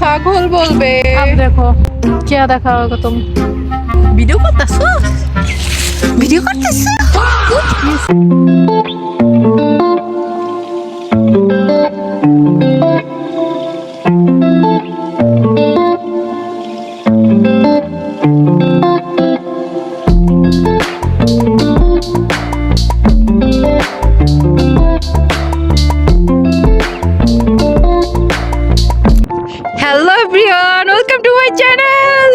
পাগল বলবে। अब देखो क्या देखा होगा तुम। ভিডিও করতেছো? ভিডিও করতেছো? Hello everyone, welcome to my channel.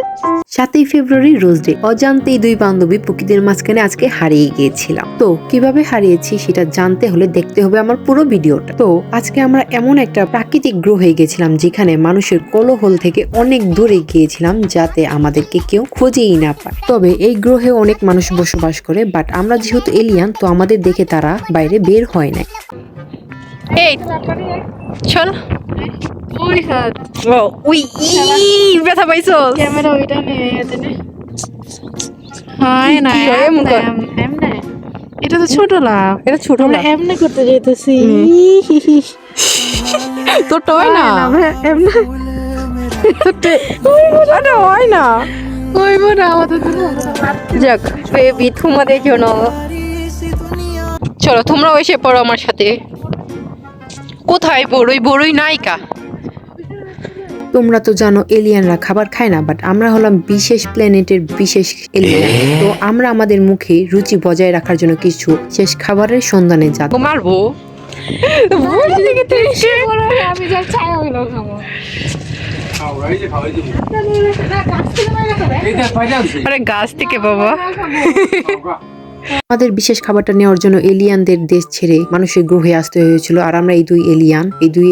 7ই ফেব্রুয়ারি রোজ ডে। অজান্তেই দুই বান্ধবী প্রকৃতির মাঝখানে আজকে হারিয়ে গিয়েছিলাম। তো কিভাবে হারিয়েছি সেটা জানতে হলে দেখতে হবে আমার পুরো ভিডিওটা। তো আজকে আমরা এমন একটা প্রাকৃতিক গ্রহে গেছিলাম যেখানে মানুষের কোলাহল থেকে অনেক দূরে গিয়েছিলাম, যাতে আমাদেরকে কেউ খুঁজেই না পায়। তবে এই গ্রহে অনেক মানুষ বসবাস করে, বাট আমরা যেহেতু এলিয়ান, তো আমাদের দেখে তারা বাইরে বের হয় না। এই চল। ওই হাত ও উই ব্যথা পাইছো? ক্যামেরা ওইটা নিয়ে এতে নে। হয় না কি হয় এমন কর? এমনে এটা তো ছোট লাভ। এটা ছোট আমরা না, এমনে করতে যাইতেছি। তোরটা হয় না। এমনে আরে হয় না। ওই বোনা আমাদের যাক বেবি, তোমাদের জন্য। চলো তোমরাও এসে পড়ো আমার সাথে। কোথায় বড়ই? বড়ই নায়িকা। তোমরা তো জানো এলিয়ানরা খাবার খায় না, বাট আমরা হলাম বিশেষ প্ল্যানেটের বিশেষ এলিয়ান। তো আমরা আমাদের মুখে রুচি বজায় রাখার জন্য কিছু শেষ খাবারের সন্ধানে যাচ্ছি। মারবো। আমি যা চাই ওইগুলো খাবো। আরে গাছ থেকে বাবা। আমাদের বিশেষ খাবারটা নেওয়ার জন্য এলিয়ানদের দেশ ছেড়ে মানুষের গ্রহে আসতে হয়েছিল। আর আমরা এই দুই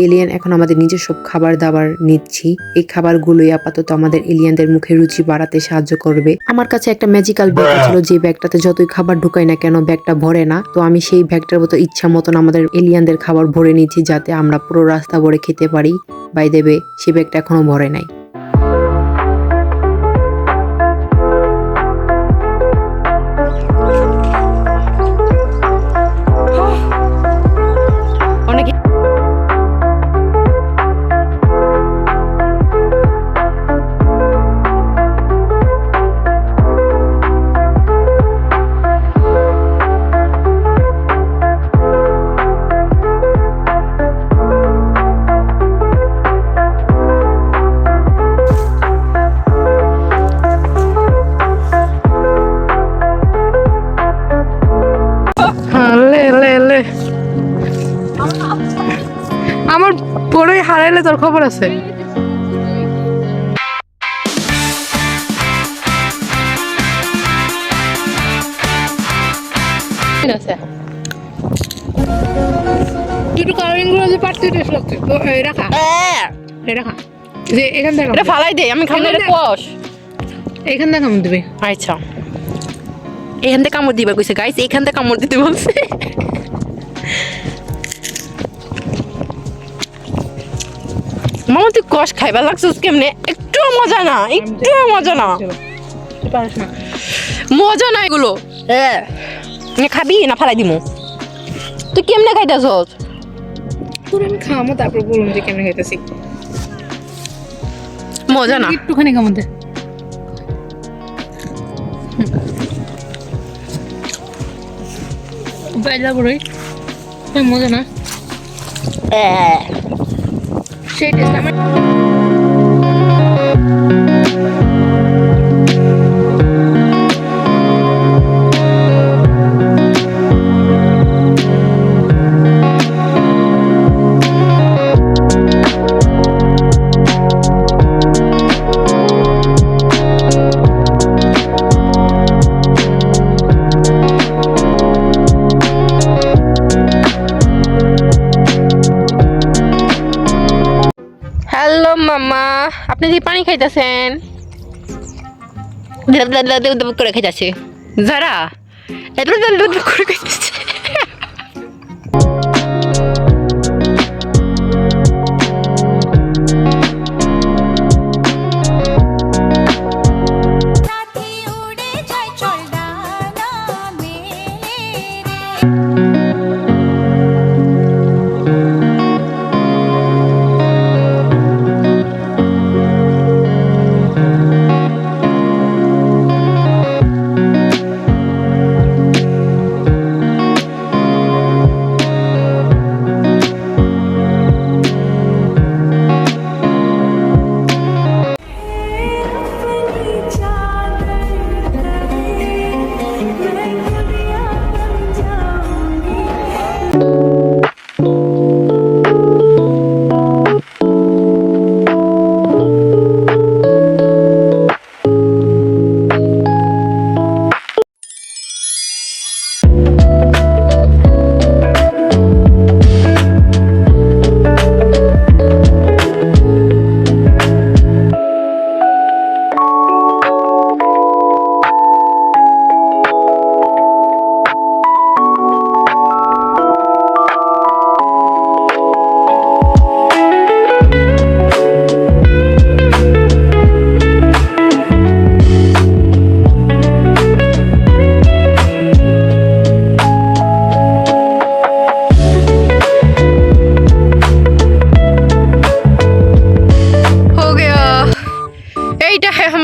এলিয়ান এখন আমাদের নিজের সব খাবার দাবার নিচ্ছি। এই খাবারগুলোই আপাতত আমাদের এলিয়ানদের মুখে রুচি বাড়াতে সাহায্য করবে। আমার কাছে একটা ম্যাজিক্যাল ব্যাগ ছিল, যে ব্যাগটাতে যতই খাবার ঢুকাই না কেন ব্যাগটা ভরে না। তো আমি সেই ব্যাগটার মতো ইচ্ছা মতন আমাদের এলিয়ানদের খাবার ভরে নিচ্ছি, যাতে আমরা পুরো রাস্তা ভরে খেতে পারি। বাই দেবে সেই ব্যাগটা এখনো ভরে নাই। অনেকে আমার বড়ই হারাইলে তোর খবর আছে। দুটো কালারিং গুলো যে পারতে টেস্ট লাগছে। তো এটা খা, এটা খা। যে এখান থেকে এটা ফালাই দে, আমি খাবো না, এটা কোষ। এখান থেকে কামড় দিবি। আচ্ছা এখান থেকে কামড় দিবার কইছে গাইস, এখান থেকে কামড় দিতে বলছে। মামা তুই কষ খাইবার লাগছিস কেমনে? একটু মজা না, একটু মজা না, তুই পারিস না। মজা না এগুলো। খাবি না ফালাই দিমু? তুই কেমনে খাইতেছ? তোর আমি খামো, তারপর বলুন যে কেমন খাইতেছি। মজা না। একটুখানি কামড় দে। বাইলা বড়ই মজা না, সেই টেস্ট আমার। হ্যালো মামা, আপনি যে পানি খাইতেছেন করে খাইতেছে যারা করে খাইতেছে।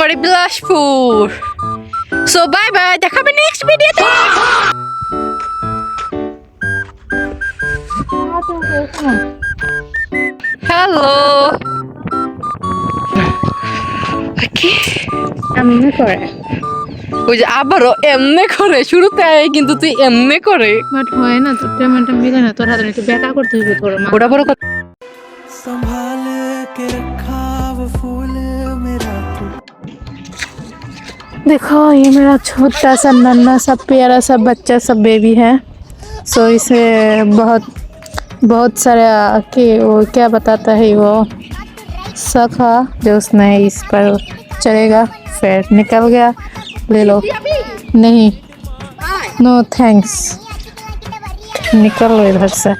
বাড়ি বিলাসপুর। সো বাই বাই, দেখাবে নেক্সট ভিডিওতে। হ্যালো। কি এমনি করে ওই যে আবারও এমনে করে, শুরুতে কিন্তু তুই এমনে করে, বাট হয় না তো, টেমাটা মিলে না, তোর হাতে একটু ব্যাকা করতে হবে তোর ওটা বড় কথা। संभाल के रखा वो फूल मेरा तू। देखो ये मेरा छोटा सा नन्हा सा प्यारा सा बच्चा सा बेबी है। सो इसे बहुत सारा कि वो क्या बताता है वो सखा जो उसने इस पर चढ़ेगा, फिर निकल गया। ले लो। नहीं, नो थैंक्स, निकल लो इधर से।